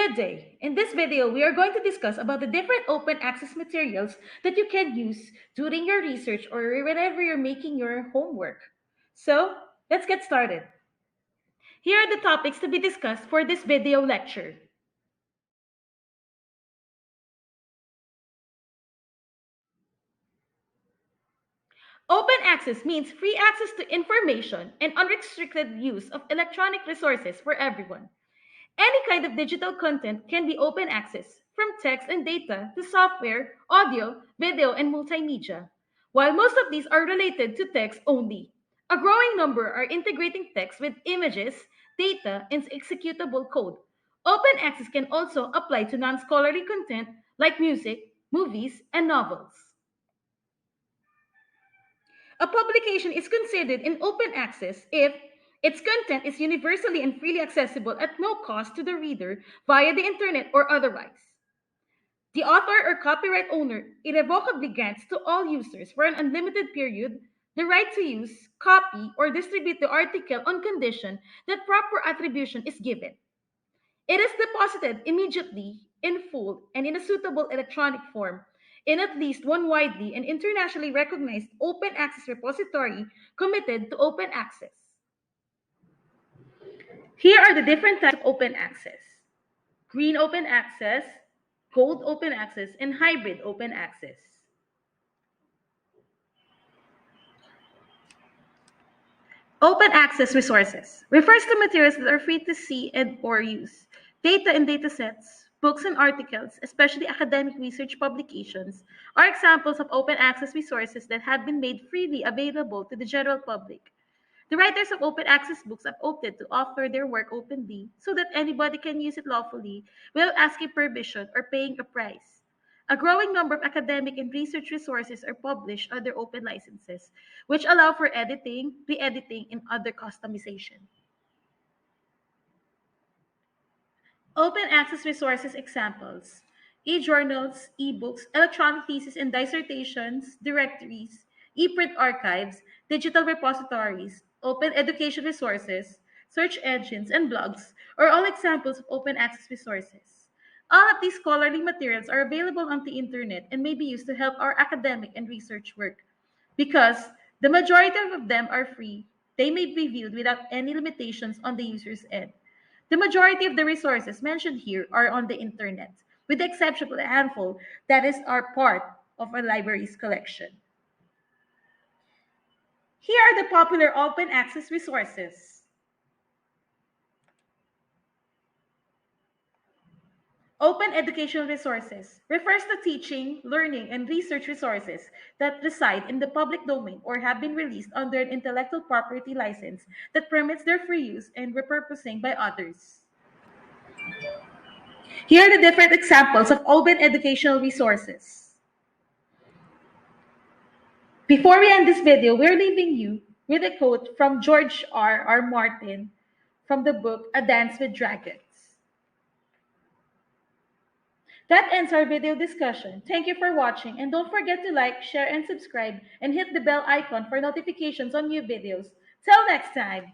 Good day. In this video, we are going to discuss about the different open access materials that you can use during your research or whenever you're making your homework. So, let's get started. Here are the topics to be discussed for this video lecture. Open access means free access to information and unrestricted use of electronic resources for everyone. Any kind of digital content can be open access, from text and data to software, audio, video, and multimedia. While most of these are related to text only, a growing number are integrating text with images, data, and executable code. Open access can also apply to non scholarly content like music, movies, and novels. A publication is considered in open access if its content is universally and freely accessible at no cost to the reader via the internet or otherwise. The author or copyright owner irrevocably grants to all users for an unlimited period the right to use, copy, or distribute the article on condition that proper attribution is given. It is deposited immediately, in full, and in a suitable electronic form in at least one widely and internationally recognized open access repository committed to open access. Here are the different types of open access: green open access, gold open access, and hybrid open access. Open access resources refers to materials that are free to see and or use. Data and datasets, books and articles, especially academic research publications, are examples of open access resources that have been made freely available to the general public. The writers of open access books have opted to offer their work openly so that anybody can use it lawfully without asking permission or paying a price. A growing number of academic and research resources are published under open licenses, which allow for editing, re-editing, and other customization. Open access resources examples: e-journals, e-books, electronic theses and dissertations, directories, e-print archives, digital repositories, open education resources, search engines, and blogs are all examples of open access resources. All of these scholarly materials are available on the internet and may be used to help our academic and research work. Because the majority of them are free, they may be viewed without any limitations on the user's end. The majority of the resources mentioned here are on the internet, with the exception of a handful that are part of a library's collection. Here are the popular open access resources. Open educational resources refers to teaching, learning, and research resources that reside in the public domain or have been released under an intellectual property license that permits their free use and repurposing by others. Here are the different examples of open educational resources. Before we end this video, we're leaving you with a quote from George R. Martin from the book A Dance with Dragons. That ends our video discussion. Thank you for watching, and don't forget to like, share, and subscribe, and hit the bell icon for notifications on new videos. Till next time!